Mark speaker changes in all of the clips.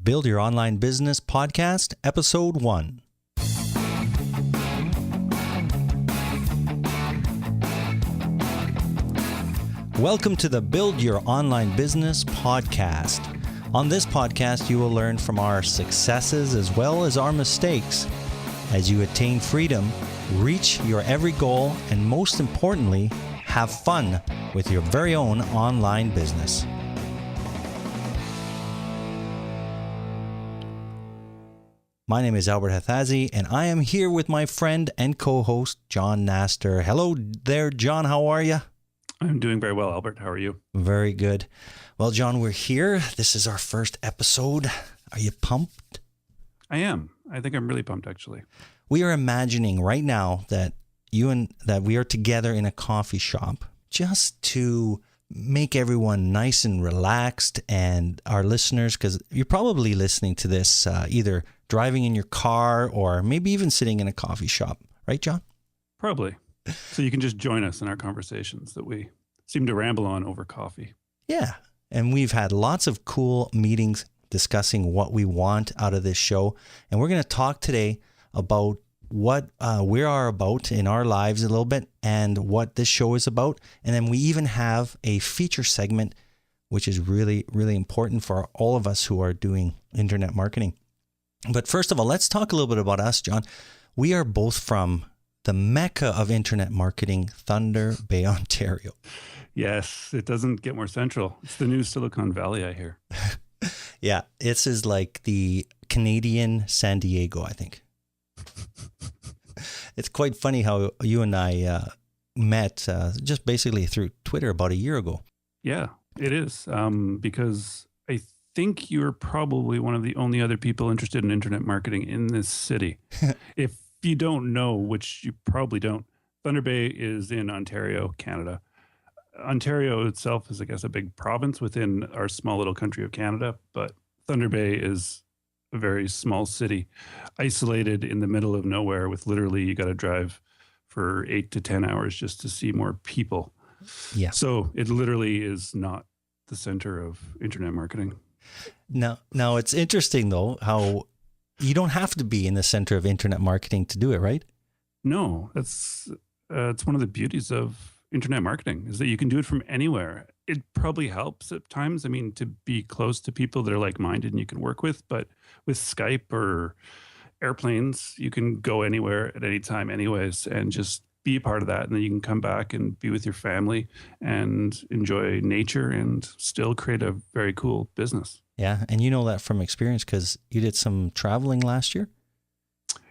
Speaker 1: Build Your Online Business Podcast, Episode 1. Welcome to the Build Your Online Business Podcast. On this podcast, you will learn from our successes as well as our mistakes as you attain freedom, reach your every goal, and most importantly, have fun with your very own online business. My name is Albert Hathazi, and I am here with my friend and co-host, John Nastor. Hello there, John. How are you?
Speaker 2: I'm doing very well, Albert. How are you?
Speaker 1: Very good. Well, John, we're here. This is our first episode. Are you pumped?
Speaker 2: I am. I think I'm really pumped, actually.
Speaker 1: We are imagining right now that we are together in a coffee shop just to make everyone nice and relaxed, and our listeners, because you're probably listening to this either driving in your car or maybe even sitting in a coffee shop. Right, John?
Speaker 2: Probably. So you can just join us in our conversations that we seem to ramble on over coffee.
Speaker 1: Yeah. And we've had lots of cool meetings discussing what we want out of this show. And we're going to talk today about what we are about in our lives a little bit and what this show is about. And then we even have a feature segment, which is really, really important for all of us who are doing internet marketing. But first of all, let's talk a little bit about us, John. We are both from the mecca of internet marketing, Thunder Bay, Ontario.
Speaker 2: Yes, it doesn't get more central. It's the new Silicon Valley, I hear.
Speaker 1: Yeah, this is like the Canadian San Diego, I think. It's quite funny how you and I met just basically through Twitter about a year ago.
Speaker 2: Yeah, it is. Because I think you're probably one of the only other people interested in internet marketing in this city. If you don't know, which you probably don't, Thunder Bay is in Ontario, Canada. Ontario itself is, I guess, a big province within our small little country of Canada, but Thunder Bay is a very small city, isolated in the middle of nowhere with literally you got to drive for 8 to 10 hours just to see more people.
Speaker 1: Yeah.
Speaker 2: So it literally is not the center of internet marketing.
Speaker 1: Now it's interesting though, how you don't have to be in the center of internet marketing to do it, right?
Speaker 2: No, it's one of the beauties of internet marketing is that you can do it from anywhere. It probably helps at times, to be close to people that are like-minded and you can work with, but with Skype or airplanes, you can go anywhere at any time anyways and just be a part of that. And then you can come back and be with your family and enjoy nature and still create a very cool business.
Speaker 1: Yeah. And you know that from experience because you did some traveling last year?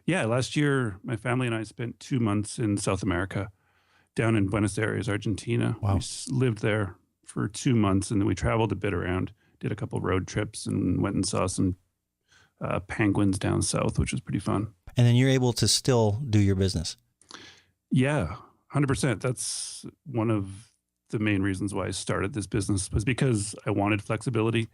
Speaker 2: Yeah. Last year, my family and I spent 2 months in South America, down in Buenos Aires, Argentina.
Speaker 1: Wow.
Speaker 2: We lived there for 2 months and then we traveled a bit around, did a couple road trips and went and saw some penguins down south, which was pretty fun.
Speaker 1: And then you're able to still do your business.
Speaker 2: Yeah, 100%. That's one of the main reasons why I started this business was because I wanted flexibility.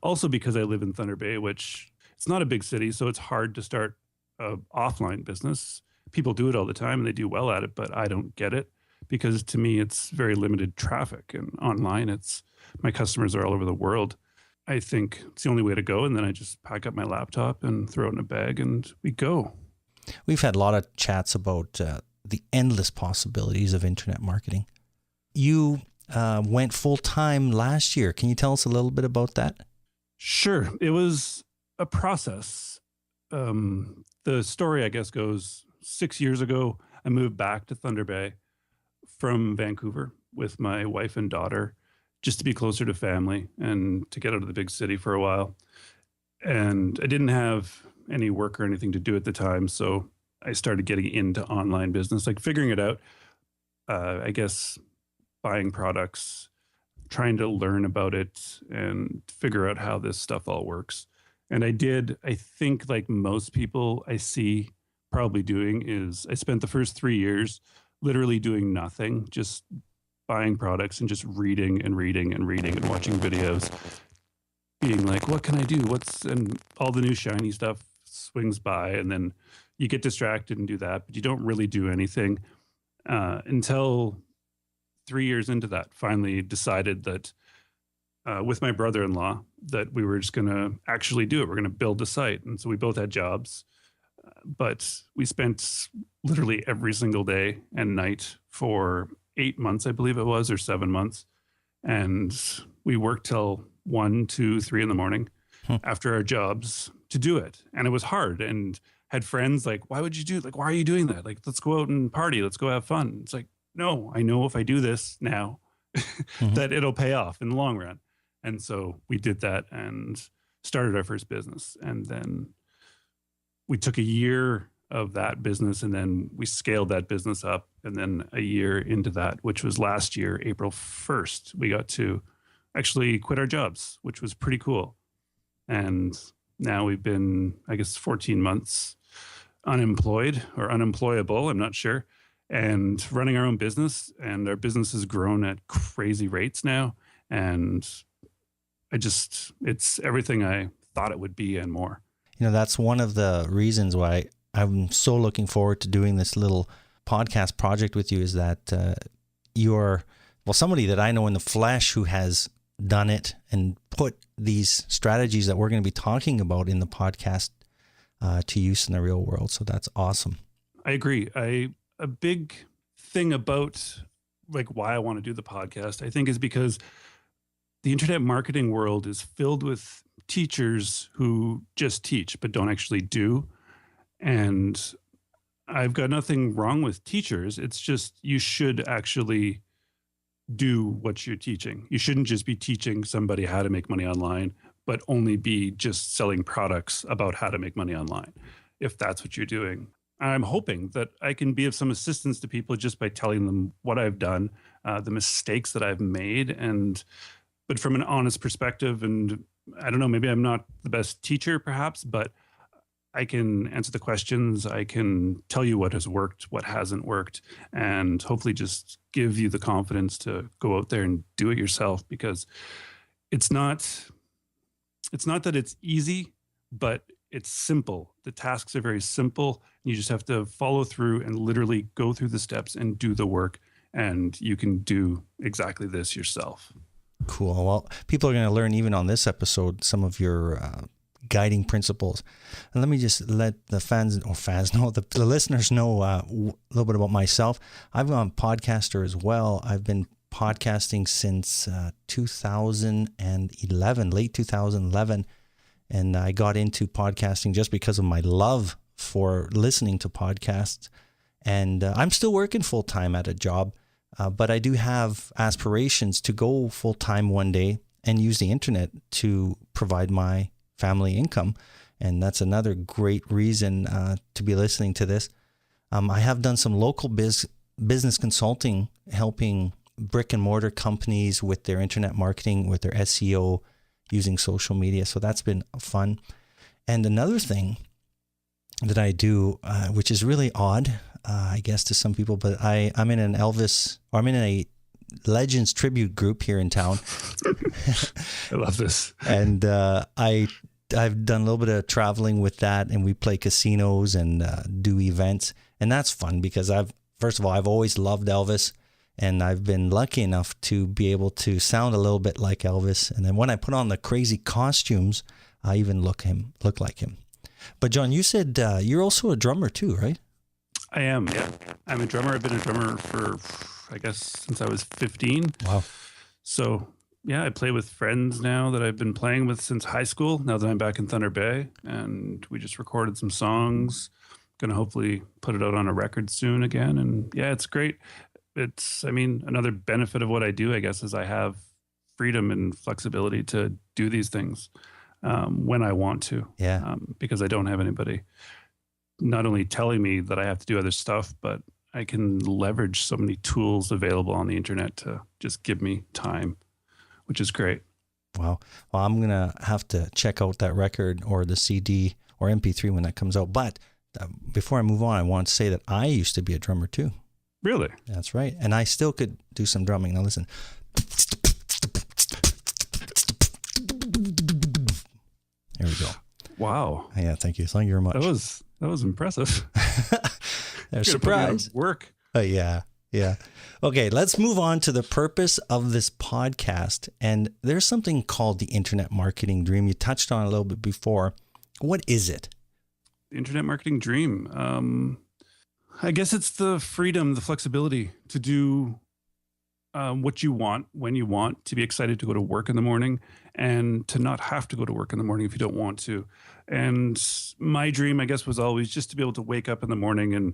Speaker 2: Also because I live in Thunder Bay, which it's not a big city, so it's hard to start an offline business. People do it all the time and they do well at it, but I don't get it because to me, it's very limited traffic, and online, my customers are all over the world. I think it's the only way to go. And then I just pack up my laptop and throw it in a bag and we go.
Speaker 1: We've had a lot of chats about the endless possibilities of internet marketing. You went full-time last year. Can you tell us a little bit about that?
Speaker 2: Sure. It was a process. The story, I guess, goes 6 years ago, I moved back to Thunder Bay from Vancouver with my wife and daughter just to be closer to family and to get out of the big city for a while. And I didn't have any work or anything to do at the time, so I started getting into online business, like figuring it out, I guess, buying products, trying to learn about it and figure out how this stuff all works. And I think like most people I see probably doing is I spent the first 3 years literally doing nothing, just buying products and just reading and watching videos, being like, what can I do? And all the new shiny stuff swings by and then you get distracted and do that, but you don't really do anything until 3 years into that, finally decided that with my brother-in-law that we were just going to actually do it. We're going to build the site. And so we both had jobs, but we spent literally every single day and night for 8 months, I believe it was, or 7 months. And we worked till 1, 2, 3 in the morning after our jobs to do it. And it was hard, and had friends like, why would you do, like, why are you doing that? Like, let's go out and party. Let's go have fun. It's like, no, I know if I do this now that it'll pay off in the long run. And so we did that and started our first business. And then we took a year of that business, and then we scaled that business up. And then a year into that, which was last year, April 1st, we got to actually quit our jobs, which was pretty cool. And now we've been, I guess, 14 months unemployed or unemployable, I'm not sure, and running our own business. And our business has grown at crazy rates now. And it's everything I thought it would be and more.
Speaker 1: You know, that's one of the reasons why I'm so looking forward to doing this little podcast project with you, is that you're, well, somebody that I know in the flesh who has done it and put these strategies that we're going to be talking about in the podcast to use in the real world. So that's awesome.
Speaker 2: I agree. A big thing about like why I want to do the podcast, I think, is because the internet marketing world is filled with teachers who just teach but don't actually do. And I've got nothing wrong with teachers. It's just you should actually do what you're teaching. You shouldn't just be teaching somebody how to make money online, but only be just selling products about how to make money online, if that's what you're doing. I'm hoping that I can be of some assistance to people just by telling them what I've done, the mistakes that I've made, but from an honest perspective. And I don't know, maybe I'm not the best teacher perhaps, but I can answer the questions. I can tell you what has worked, what hasn't worked, and hopefully just give you the confidence to go out there and do it yourself, because it's not that it's easy, but it's simple. The tasks are very simple. You just have to follow through and literally go through the steps and do the work, and you can do exactly this yourself.
Speaker 1: Cool. Well, people are going to learn even on this episode some of your guiding principles. And let me just let the the listeners know a little bit about myself. I'm a podcaster as well. I've been podcasting since 2011, late 2011. And I got into podcasting just because of my love for listening to podcasts. And I'm still working full-time at a job, but I do have aspirations to go full-time one day and use the internet to provide my family income. And that's another great reason to be listening to this. I have done some local business consulting, helping brick and mortar companies with their internet marketing, with their SEO, using social media. So that's been fun. And another thing that I do, which is really odd, I guess to some people, but I'm in I'm in a Legends tribute group here in town.
Speaker 2: I love this.
Speaker 1: And I've done a little bit of traveling with that, and we play casinos and do events. And that's fun because first of all, I've always loved Elvis. And I've been lucky enough to be able to sound a little bit like Elvis. And then when I put on the crazy costumes, I even look like him. But John, you said you're also a drummer too, right?
Speaker 2: I am, yeah. I'm a drummer. I've been a drummer for, I guess, since I was 15.
Speaker 1: Wow.
Speaker 2: So, yeah, I play with friends now that I've been playing with since high school, now that I'm back in Thunder Bay. And we just recorded some songs. Going to hopefully put it out on a record soon again. And yeah, it's great. Another benefit of what I do, I guess, is I have freedom and flexibility to do these things when I want to.
Speaker 1: Yeah.
Speaker 2: Because I don't have anybody not only telling me that I have to do other stuff, but I can leverage so many tools available on the internet to just give me time, which is great.
Speaker 1: Wow. Well, I'm going to have to check out that record or the CD or MP3 when that comes out. But before I move on, I want to say that I used to be a drummer too.
Speaker 2: Really?
Speaker 1: That's right. And I still could do some drumming. Now listen. There we go.
Speaker 2: Wow.
Speaker 1: Yeah, thank you. Thank you very much.
Speaker 2: That was impressive.
Speaker 1: There's surprise.
Speaker 2: Work.
Speaker 1: Yeah. Yeah. Okay, let's move on to the purpose of this podcast. And there's something called the internet marketing dream. You touched on it a little bit before. What is it?
Speaker 2: The internet marketing dream. I guess it's the freedom, the flexibility to do what you want, when you want, to be excited to go to work in the morning and to not have to go to work in the morning if you don't want to. And my dream, I guess, was always just to be able to wake up in the morning and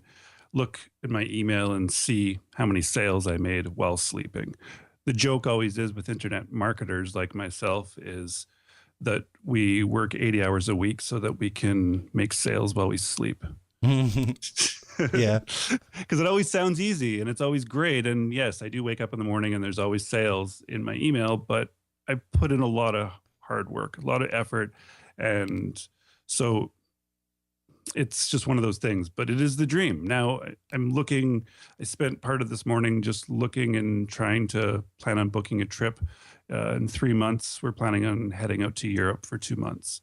Speaker 2: look at my email and see how many sales I made while sleeping. The joke always is with internet marketers like myself is that we work 80 hours a week so that we can make sales while we sleep.
Speaker 1: Yeah.
Speaker 2: Because it always sounds easy and it's always great. And yes, I do wake up in the morning and there's always sales in my email, but I put in a lot of hard work, a lot of effort. And so it's just one of those things, but it is the dream. Now I spent part of this morning just looking and trying to plan on booking a trip. In 3 months, we're planning on heading out to Europe for 2 months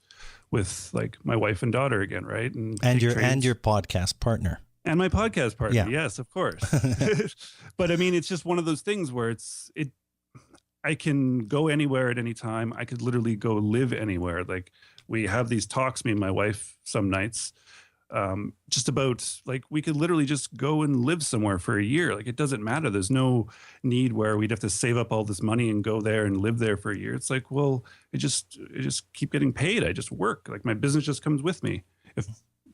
Speaker 2: with like my wife and daughter again, right?
Speaker 1: And your podcast partner.
Speaker 2: And my podcast partner.
Speaker 1: Yeah.
Speaker 2: Yes, of course. But I mean, it's just one of those things where I can go anywhere at any time. I could literally go live anywhere. Like we have these talks, me and my wife, some nights, just about like we could literally just go and live somewhere for a year. Like it doesn't matter. There's no need where we'd have to save up all this money and go there and live there for a year. It's like, well, I just keep getting paid. I just work. Like my business just comes with me. If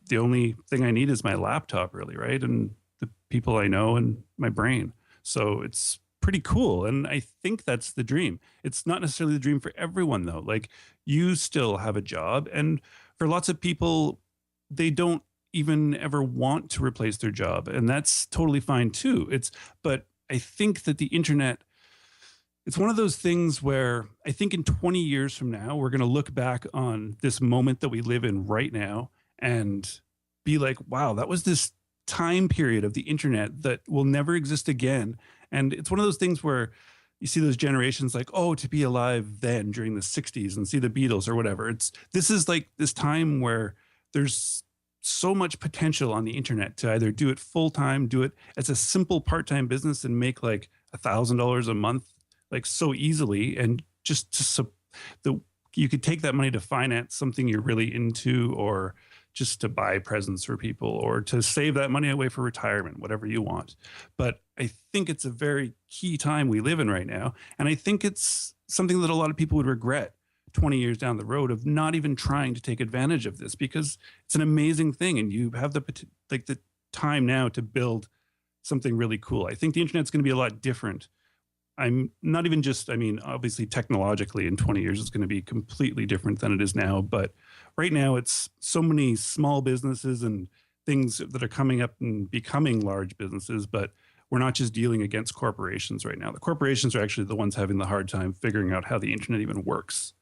Speaker 2: the only thing I need is my laptop, really, right? And the people I know and my brain. So it's pretty cool. And I think that's the dream. It's not necessarily the dream for everyone, though. Like you still have a job. And for lots of people, they don't even ever want to replace their job. And that's totally fine, too. But I think that the internet, it's one of those things where I think in 20 years from now, we're going to look back on this moment that we live in right now and be like, wow, that was this time period of the internet that will never exist again. And it's one of those things where you see those generations like, oh, to be alive then during the 60s and see the Beatles or whatever. This is like this time where there's so much potential on the internet to either do it full time, do it as a simple part-time business and make like $1,000 a month, like so easily. And just you could take that money to finance something you're really into, or just to buy presents for people, or to save that money away for retirement, whatever you want. But I think it's a very key time we live in right now. And I think it's something that a lot of people would regret 20 years down the road of not even trying to take advantage of this, because it's an amazing thing. And you have the time now to build something really cool. I think the internet's going to be a lot different. I'm not even just, I mean, obviously technologically in 20 years, it's going to be completely different than it is now. But right now it's so many small businesses and things that are coming up and becoming large businesses, but we're not just dealing against corporations right now. The corporations are actually the ones having the hard time figuring out how the internet even works.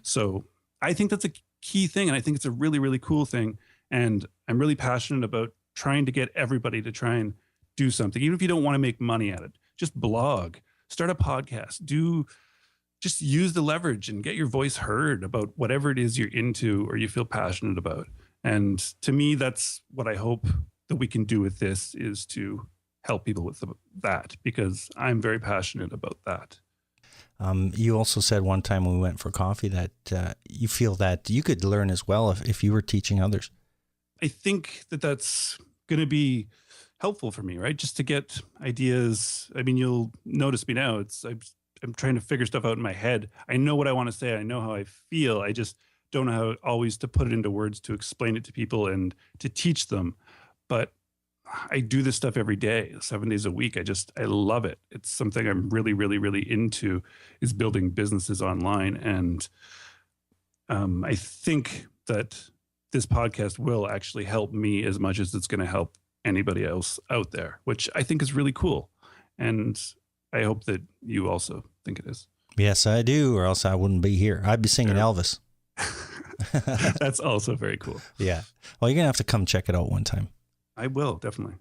Speaker 2: So I think that's a key thing. And I think it's a really, really cool thing. And I'm really passionate about trying to get everybody to try and do something, even if you don't want to make money at it. Just blog, start a podcast, just use the leverage and get your voice heard about whatever it is you're into or you feel passionate about. And to me, that's what I hope that we can do with this, is to help people with that, because I'm very passionate about that.
Speaker 1: You also said one time when we went for coffee that you feel that you could learn as well if you were teaching others.
Speaker 2: I think that that's going to be helpful for me, right? Just to get ideas. I mean, you'll notice me now. I'm trying to figure stuff out in my head. I know what I want to say. I know how I feel. I just don't know how always to put it into words, to explain it to people and to teach them. But I do this stuff every day, 7 days a week. I love it. It's something I'm really, really, really into, is building businesses online. And I think that this podcast will actually help me as much as it's going to help anybody else out there, which I think is really cool. And I hope that you also think it is.
Speaker 1: Yes, I do, or else I wouldn't be here. I'd be singing Elvis.
Speaker 2: That's also very cool.
Speaker 1: Yeah. Well, you're going to have to come check it out one time.
Speaker 2: I will, definitely.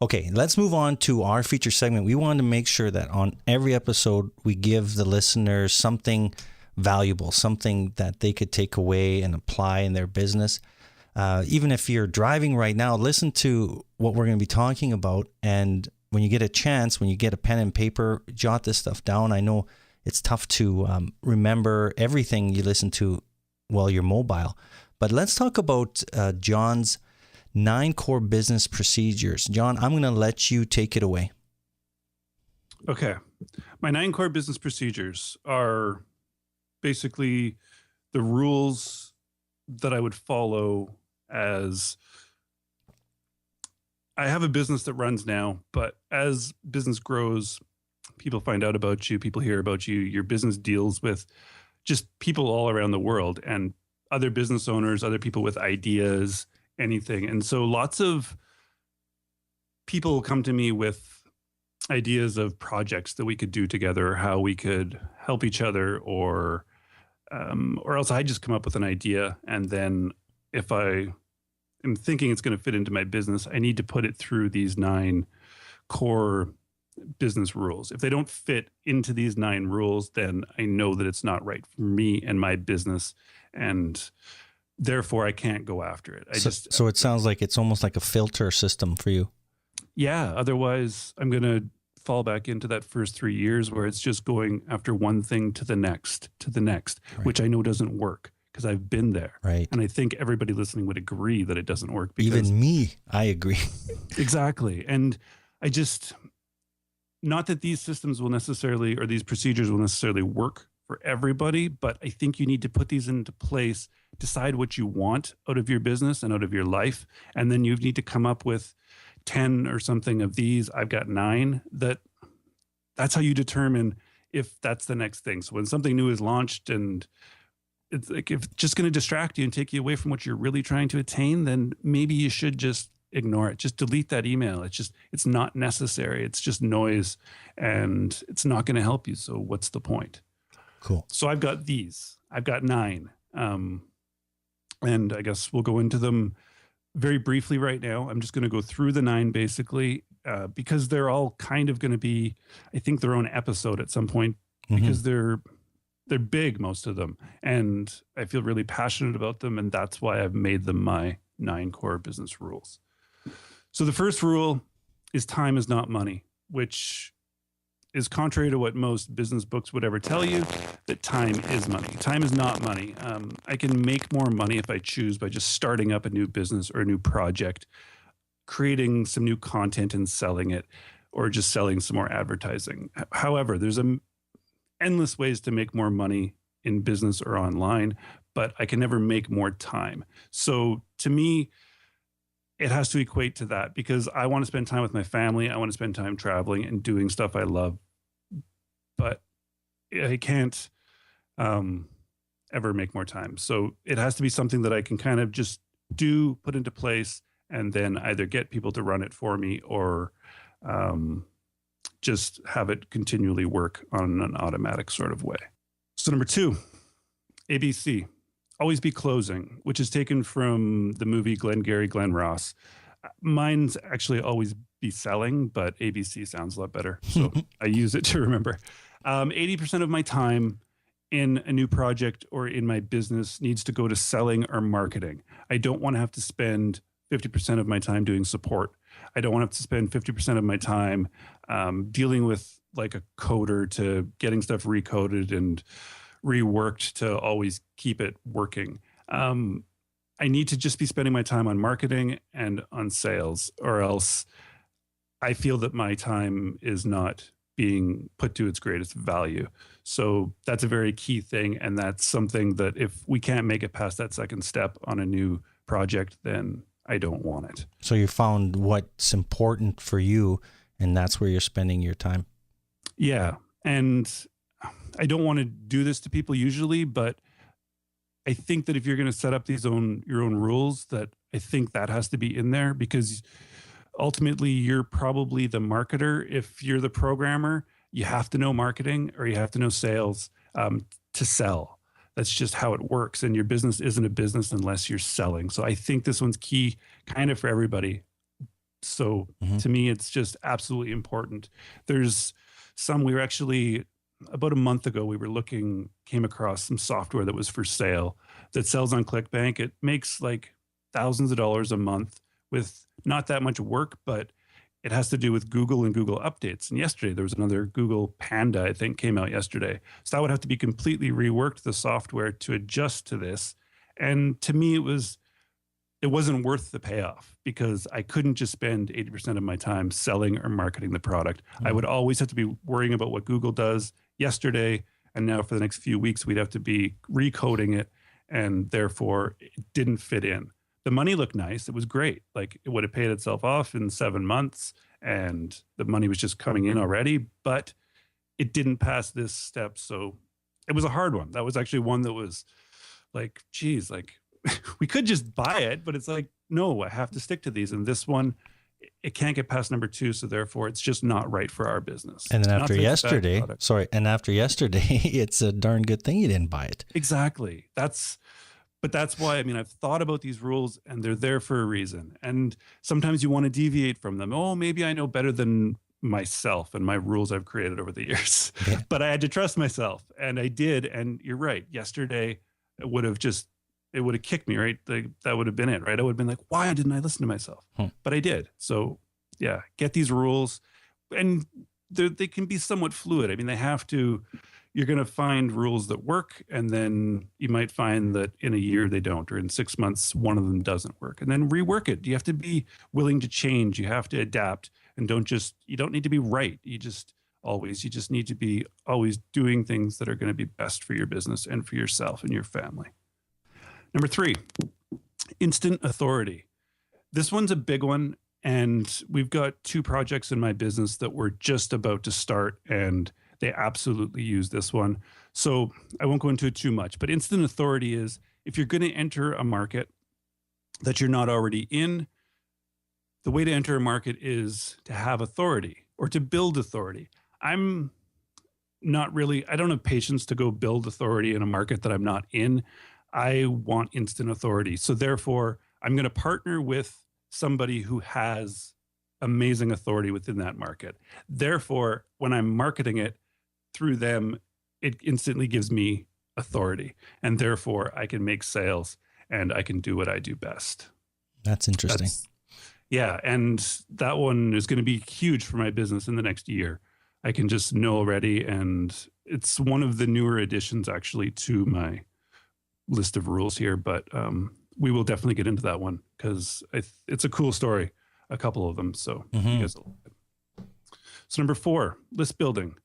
Speaker 1: Okay, let's move on to our feature segment. We wanted to make sure that on every episode, we give the listeners something valuable, something that they could take away and apply in their business. Even if you're driving right now, listen to what we're going to be talking about. And when you get a chance, when you get a pen and paper, jot this stuff down. I know it's tough to remember everything you listen to while you're mobile. But let's talk about John's 9 core business procedures. John, I'm going to let you take it away.
Speaker 2: Okay. My 9 core business procedures are basically the rules that I would follow as I have a business that runs now, but as business grows, people find out about you, people hear about you, your business deals with just people all around the world and other business owners, other people with ideas, anything. And so lots of people come to me with ideas of projects that we could do together, how we could help each other, or else I just come up with an idea. And then if I am thinking it's going to fit into my business, I need to put it through these 9 core business rules. If they don't fit into these 9 rules, then I know that it's not right for me and my business, and therefore I can't go after it.
Speaker 1: So it sounds like it's almost like a filter system for you.
Speaker 2: Yeah. Otherwise, I'm going to fall back into that first 3 years where it's just going after one thing to the next,
Speaker 1: right.
Speaker 2: Which I know doesn't work because I've been there.
Speaker 1: Right.
Speaker 2: And I think everybody listening would agree that it doesn't work.
Speaker 1: Even me, I agree.
Speaker 2: Exactly. And I just, not that these systems will necessarily, or these procedures will necessarily work for everybody, but I think you need to put these into place, decide what you want out of your business and out of your life. And then you need to come up with 10 or something of these. I've got 9. That's how you determine if that's the next thing. So when something new is launched and it's like, if it's just going to distract you and take you away from what you're really trying to attain, then maybe you should just ignore it. Just delete that email. It's not necessary. It's just noise and it's not going to help you. So what's the point?
Speaker 1: Cool.
Speaker 2: So I've got 9. And I guess we'll go into them very briefly right now. I'm just going to go through the 9 basically, because they're all kind of going to be, I think, their own episode at some point, because they're big, most of them. And I feel really passionate about them. And that's why I've made them my 9 core business rules. So the first rule is time is not money, which is contrary to what most business books would ever tell you, that time is money. Time is not money. I can make more money if I choose by just starting up a new business or a new project, creating some new content and selling it, or just selling some more advertising. However, there's endless ways to make more money in business or online, but I can never make more time. So to me, it has to equate to that, because I want to spend time with my family. I want to spend time traveling and doing stuff I love, but I can't ever make more time. So it has to be something that I can kind of just put into place, and then either get people to run it for me, or just have it continually work on an automatic sort of way. So number 2, ABC. Always be closing, which is taken from the movie Glengarry Glen Ross. Mine's actually always be selling, but ABC sounds a lot better. So I use it to remember. 80% of my time in a new project or in my business needs to go to selling or marketing. I don't want to have to spend 50% of my time doing support. I don't want to have to spend 50% of my time dealing with like a coder to getting stuff recoded and reworked to always keep it working. I need to just be spending my time on marketing and on sales, or else I feel that my time is not being put to its greatest value. So that's a very key thing. And that's something that if we can't make it past that second step on a new project, then I don't want it.
Speaker 1: So you found what's important for you, and that's where you're spending your time.
Speaker 2: Yeah. And I don't want to do this to people usually, but I think that if you're going to set up your own rules, that I think that has to be in there, because ultimately you're probably the marketer. If you're the programmer, you have to know marketing or you have to know sales to sell. That's just how it works. And your business isn't a business unless you're selling. So I think this one's key kind of for everybody. So to me, it's just absolutely important. There's we were actually, about a month ago, came across some software that was for sale that sells on ClickBank. It makes like thousands of dollars a month with not that much work, but It has to do with Google and Google updates. And yesterday there was another Google Panda, I think, came out yesterday. So that would have to be completely reworked, the software, to adjust to this. And to me, it wasn't worth the payoff because I couldn't just spend 80% of my time selling or marketing the product. I would always have to be worrying about what Google does yesterday. And now for the next few weeks, we'd have to be recoding it. And therefore, it didn't fit in. The money looked nice. It was great. Like, it would have paid itself off in 7 months and the money was just coming in already, but it didn't pass this step. So it was a hard one. That was actually one that was like, geez, like, we could just buy it, but it's like, no, I have to stick to these. And this one, it can't get past number 2. So therefore it's just not right for our business.
Speaker 1: And then after yesterday, it's a darn good thing you didn't buy it.
Speaker 2: Exactly. But that's why, I mean, I've thought about these rules and they're there for a reason. And sometimes you want to deviate from them. Oh, maybe I know better than myself and my rules I've created over the years, but I had to trust myself and I did. And you're right. Yesterday it would have kicked me, right? That would have been it, right? I would have been like, why didn't I listen to myself? But I did. So yeah, get these rules, and they can be somewhat fluid. I mean, you're going to find rules that work, and then you might find that in a year they don't, or in 6 months, one of them doesn't work, and then rework it. You have to be willing to change. You have to adapt, and you don't need to be right. You just need to be always doing things that are going to be best for your business and for yourself and your family. Number 3, instant authority. This one's a big one, and we've got 2 projects in my business that we're just about to start, and they absolutely use this one. So I won't go into it too much, but instant authority is if you're going to enter a market that you're not already in, the way to enter a market is to have authority or to build authority. I don't have patience to go build authority in a market that I'm not in. I want instant authority. So therefore, I'm going to partner with somebody who has amazing authority within that market. Therefore, when I'm marketing it through them, it instantly gives me authority. And therefore, I can make sales and I can do what I do best.
Speaker 1: That's interesting.
Speaker 2: Yeah. And that one is going to be huge for my business in the next year. I can just know already. And it's one of the newer additions actually to my list of rules here, but we will definitely get into that one because it's a cool story, a couple of them. So you guys will. So number 4, list building.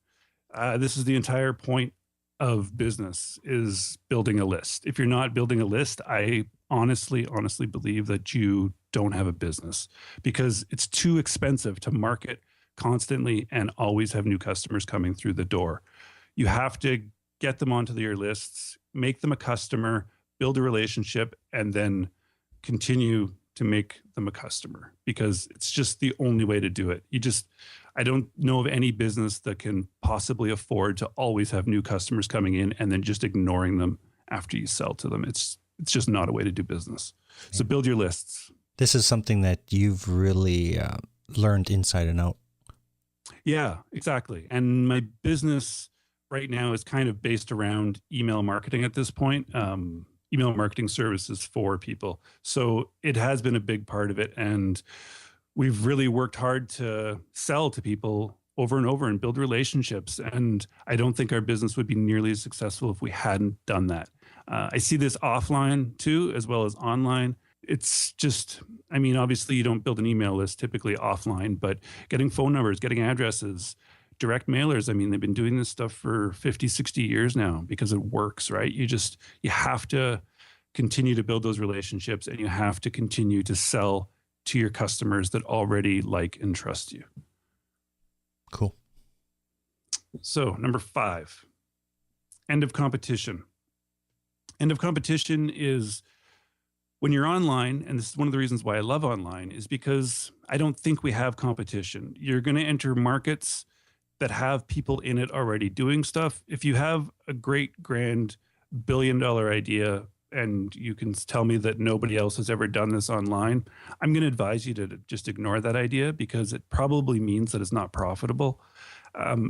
Speaker 2: This is the entire point of business, is building a list. If you're not building a list, I honestly believe that you don't have a business, because it's too expensive to market constantly and always have new customers coming through the door. You have to get them onto your lists, make them a customer, build a relationship, and then continue to make them a customer, because it's just the only way to do it. I don't know of any business that can possibly afford to always have new customers coming in and then just ignoring them after you sell to them. It's just not a way to do business. So build your lists.
Speaker 1: This is something that you've really learned inside and out.
Speaker 2: Yeah, exactly. And my business right now is kind of based around email marketing at this point. Email marketing services for people. So it has been a big part of it. And we've really worked hard to sell to people over and over and build relationships. And I don't think our business would be nearly as successful if we hadn't done that. I see this offline too, as well as online. It's just, I mean, obviously you don't build an email list typically offline, but getting phone numbers, getting addresses, direct mailers. I mean, they've been doing this stuff for 50, 60 years now because it works, right? You have to continue to build those relationships, and you have to continue to sell to your customers that already like and trust you.
Speaker 1: Cool.
Speaker 2: So number 5, end of competition. End of competition is when you're online, and this is one of the reasons why I love online, is because I don't think we have competition. You're going to enter markets that have people in it already doing stuff. If you have a great, grand billion-dollar idea and you can tell me that nobody else has ever done this online, I'm going to advise you to just ignore that idea, because it probably means that it's not profitable.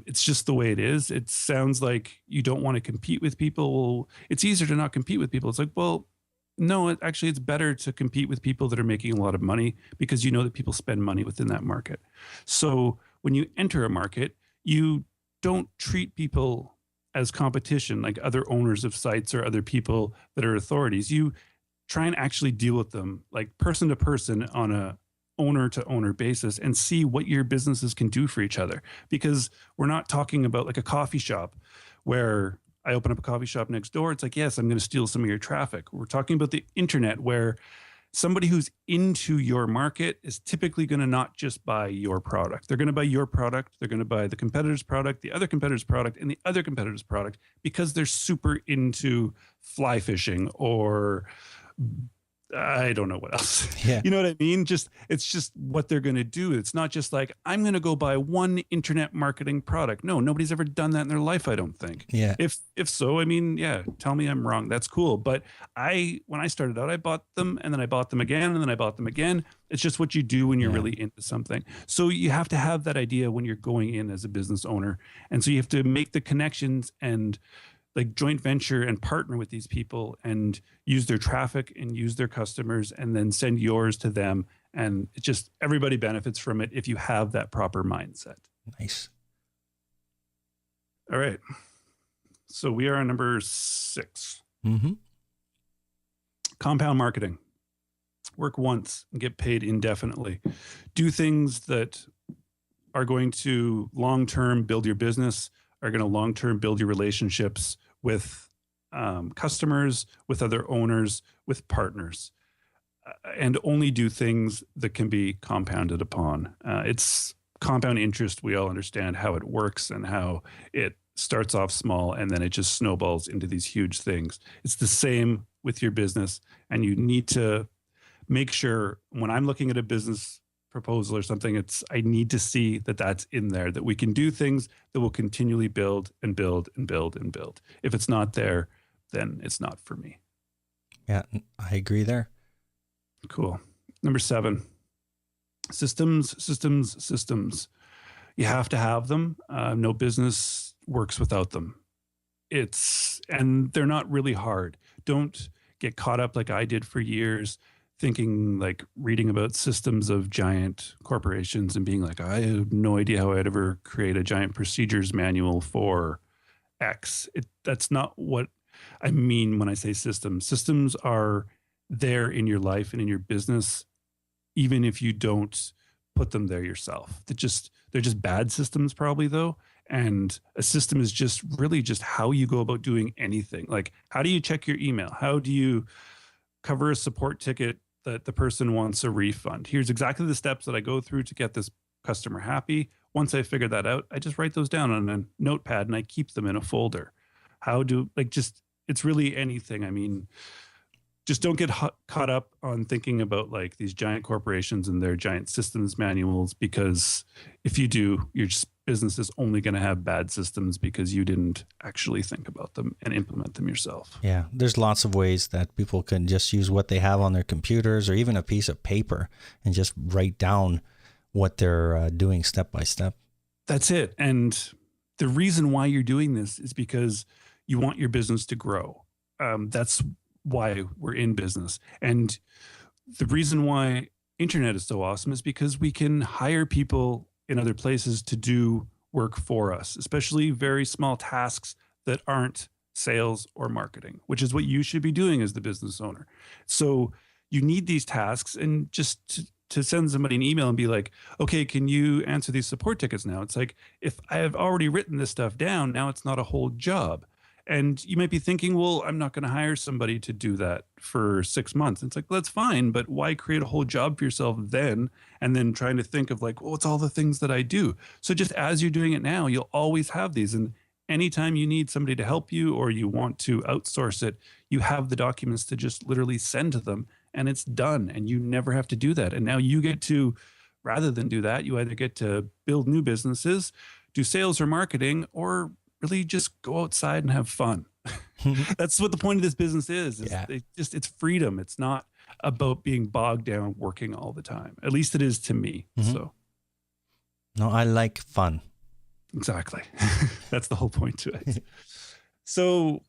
Speaker 2: It's just the way it is. It sounds like you don't want to compete with people. It's easier to not compete with people. It's like, well, No, actually, it's better to compete with people that are making a lot of money because you know that people spend money within that market. So when you enter a market, you don't treat people as competition, like other owners of sites or other people that are authorities. You try and actually deal with them like person to person on a owner to owner basis and see what your businesses can do for each other. Because we're not talking about like a coffee shop where I open up a coffee shop next door. It's like, yes, I'm going to steal some of your traffic. We're talking about the internet where somebody who's into your market is typically going to not just buy your product. They're going to buy your product. They're going to buy the competitor's product, the other competitor's product, and the other competitor's product because they're super into fly fishing or I don't know what else.
Speaker 1: Yeah.
Speaker 2: You know what I mean? It's just what they're going to do. It's not just like, I'm going to go buy one internet marketing product. No, nobody's ever done that in their life, I don't think.
Speaker 1: Yeah.
Speaker 2: If so, I mean, yeah, tell me I'm wrong. That's cool. But when I started out, I bought them and then I bought them again and then I bought them again. It's just what you do when you're really into something. So you have to have that idea when you're going in as a business owner. And so you have to make the connections and like joint venture and partner with these people and use their traffic and use their customers and then send yours to them. And it just, everybody benefits from it if you have that proper mindset.
Speaker 1: Nice.
Speaker 2: All right. So we are on number 6.
Speaker 1: Mm-hmm.
Speaker 2: Compound marketing. Work once and get paid indefinitely. Do things that are going to long-term build your business, are going to long-term build your relationships with customers, with other owners, with partners, and only do things that can be compounded upon. It's compound interest. We all understand how it works and how it starts off small and then it just snowballs into these huge things. It's the same with your business, and you need to make sure when I'm looking at a business proposal or something, I need to see that that's in there, that we can do things that will continually build and build and build and build. If it's not there, then it's not for me.
Speaker 1: Yeah, I agree there.
Speaker 2: Cool. Number 7, systems. You have to have them. No business works without them. And they're not really hard. Don't get caught up like I did for years, thinking like reading about systems of giant corporations and being like, I have no idea how I'd ever create a giant procedures manual for X. That's not what I mean when I say systems. Systems are there in your life and in your business, even if you don't put them there yourself. They're just bad systems probably though. And a system is just really just how you go about doing anything. Like, how do you check your email? How do you cover a support ticket that the person wants a refund? Here's exactly the steps that I go through to get this customer happy. Once I figure that out, I just write those down on a notepad and I keep them in a folder. It's really anything. I mean, just don't get caught up on thinking about like these giant corporations and their giant systems manuals, because if you do, your business is only going to have bad systems because you didn't actually think about them and implement them yourself.
Speaker 1: Yeah, there's lots of ways that people can just use what they have on their computers or even a piece of paper and just write down what they're doing step by step.
Speaker 2: That's it. And the reason why you're doing this is because you want your business to grow. That's why we're in business. And the reason why internet is so awesome is because we can hire people in other places to do work for us, especially very small tasks that aren't sales or marketing, which is what you should be doing as the business owner. So you need these tasks, and just to send somebody an email and be like, okay, can you answer these support tickets now? It's like, if I have already written this stuff down, now it's not a whole job. And you might be thinking, well, I'm not going to hire somebody to do that for 6 months. It's like, well, that's fine, but why create a whole job for yourself then? And then trying to think of like, well, it's all the things that I do. So just as you're doing it now, you'll always have these. And anytime you need somebody to help you or you want to outsource it, you have the documents to just literally send to them and it's done. And you never have to do that. And now you get to, rather than do that, you either get to build new businesses, do sales or marketing, or really just go outside and have fun. That's what the point of this business is. It's freedom. It's not about being bogged down working all the time. At least it is to me. Mm-hmm. So,
Speaker 1: no, I like fun.
Speaker 2: Exactly. That's the whole point to it. So,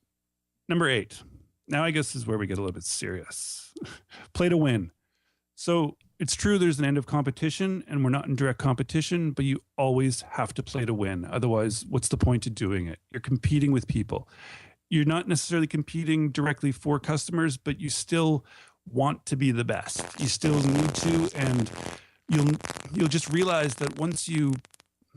Speaker 2: number 8, now I guess is where we get a little bit serious. Play to win. So it's true there's an end of competition and we're not in direct competition, but you always have to play to win. Otherwise, what's the point of doing it? You're competing with people. You're not necessarily competing directly for customers, but you still want to be the best. You still need to, and you'll just realize that once you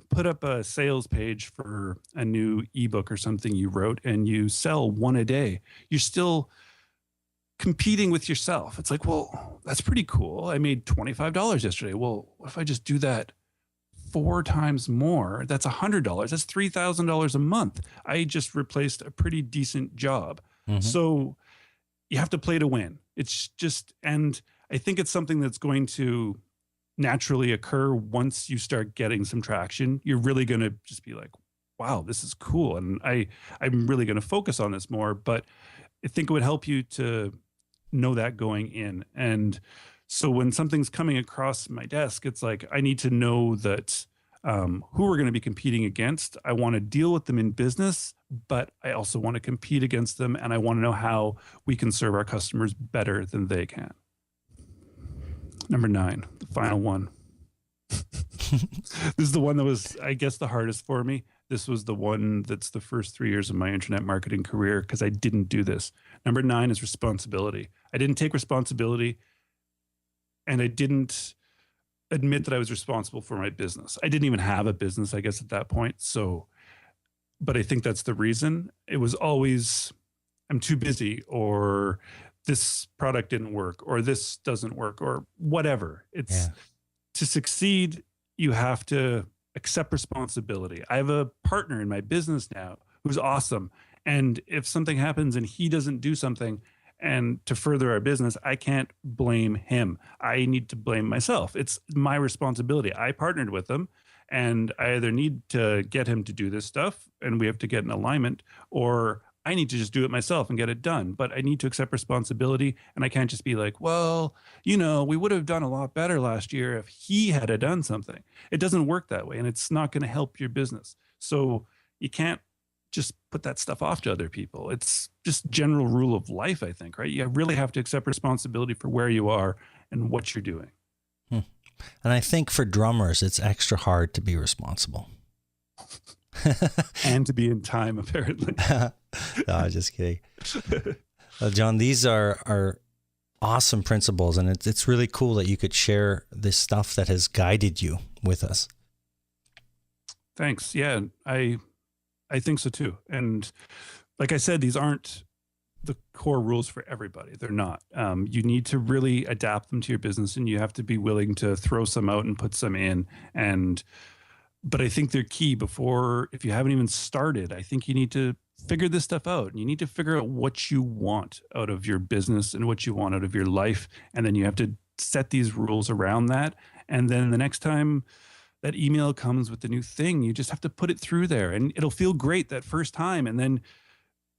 Speaker 2: put up a sales page for a new ebook or something you wrote and you sell one a day, you're still competing with yourself. It's like, well, that's pretty cool. I made $25 yesterday. Well, what if I just do that 4 times more? That's $100. That's $3,000 a month. I just replaced a pretty decent job. Mm-hmm. So you have to play to win. It's just, and I think it's something that's going to naturally occur once you start getting some traction. You're really going to just be like, wow, this is cool. And I'm really going to focus on this more, but I think it would help you to know that going in. And so when something's coming across my desk, it's like, I need to know that who we're going to be competing against. I want to deal with them in business, but I also want to compete against them. And I want to know how we can serve our customers better than they can. Number 9, the final one. This is the one that was, I guess, the hardest for me. This was the one that's the first 3 years of my internet marketing career because I didn't do this. Number 9 is responsibility. I didn't take responsibility, and I didn't admit that I was responsible for my business. I didn't even have a business, I guess, at that point. So, but I think that's the reason. It was always, I'm too busy, or this product didn't work, or this doesn't work, or whatever. It's to succeed, you have to accept responsibility. I have a partner in my business now who's awesome. And if something happens and he doesn't do something and to further our business, I can't blame him. I need to blame myself. It's my responsibility. I partnered with him, and I either need to get him to do this stuff and we have to get in alignment, or I need to just do it myself and get it done. But I need to accept responsibility, and I can't just be like, well, you know, we would have done a lot better last year if he had done something. It doesn't work that way, and it's not going to help your business. So you can't just put that stuff off to other people. It's just general rule of life, I think, right? You really have to accept responsibility for where you are and what you're doing.
Speaker 1: And I think for drummers, it's extra hard to be responsible.
Speaker 2: And to be in time, apparently.
Speaker 1: No, just kidding. John, these are awesome principles, and it's really cool that you could share this stuff that has guided you with us.
Speaker 2: Thanks. Yeah, I think so too. And like I said, these aren't the core rules for everybody. They're not. You need to really adapt them to your business, and you have to be willing to throw some out and put some in. But I think they're key before, if you haven't even started, I think you need to figure this stuff out. And you need to figure out what you want out of your business and what you want out of your life. And then you have to set these rules around that. And then the next time that email comes with the new thing, you just have to put it through there, and it'll feel great that first time. And then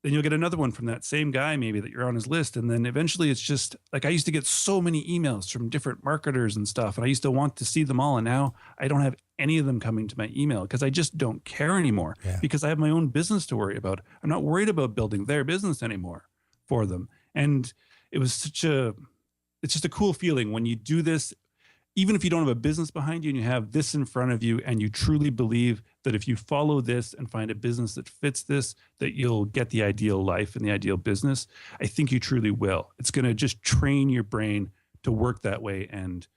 Speaker 2: you'll get another one from that same guy, maybe, that you're on his list. And then eventually it's just like, I used to get so many emails from different marketers and stuff, and I used to want to see them all. And now I don't have any of them coming to my email because I just don't care anymore, because I have my own business to worry about. I'm not worried about building their business anymore for them. And it was it's just a cool feeling when you do this, even if you don't have a business behind you and you have this in front of you, and you truly believe that if you follow this and find a business that fits this, that you'll get the ideal life and the ideal business. I think you truly will. It's going to just train your brain to work that way and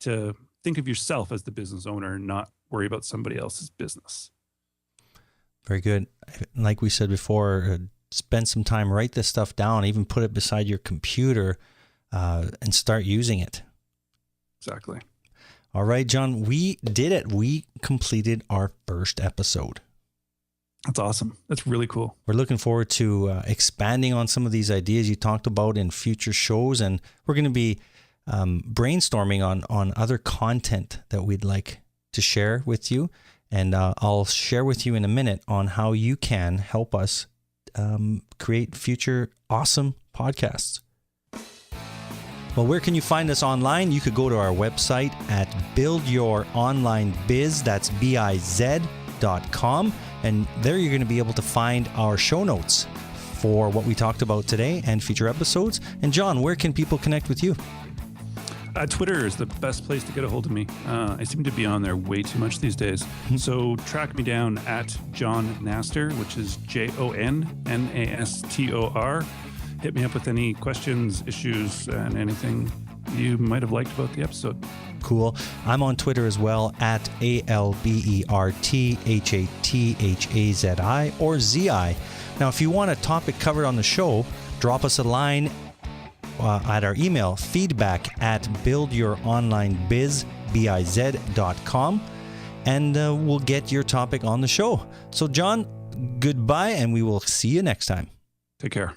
Speaker 2: to think of yourself as the business owner and not worry about somebody else's business.
Speaker 1: Very good. Like we said before, spend some time, write this stuff down, even put it beside your computer and start using it.
Speaker 2: Exactly.
Speaker 1: All right, John, we did it. We completed our first episode.
Speaker 2: That's awesome. That's really cool.
Speaker 1: We're looking forward to expanding on some of these ideas you talked about in future shows, and we're going to be brainstorming on other content that we'd like to share with you. And I'll share with you in a minute on how you can help us create future awesome podcasts. Well, where can you find us online? You could go to our website at buildyouronlinebiz, that's biz.com. And there you're going to be able to find our show notes for what we talked about today and future episodes. And John, where can people connect with you?
Speaker 2: Twitter is the best place to get a hold of me. I seem to be on there way too much these days. So track me down at John Nastor, which is JONNASTOR. Hit me up with any questions, issues, and anything you might have liked about the episode.
Speaker 1: Cool. I'm on Twitter as well at ALBERTHATHAZI or ZI. Now, if you want a topic covered on the show, drop us a line at our email, feedback@buildyouronlinebiz.com, and we'll get your topic on the show. So, John, goodbye, and we will see you next time.
Speaker 2: Take care.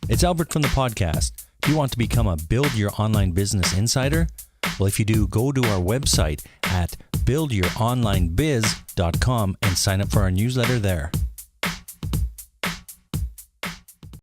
Speaker 1: It's Albert from the podcast. Do you want to become a Build Your Online Business Insider? Well, if you do, go to our website at buildyouronlinebiz.com and sign up for our newsletter there.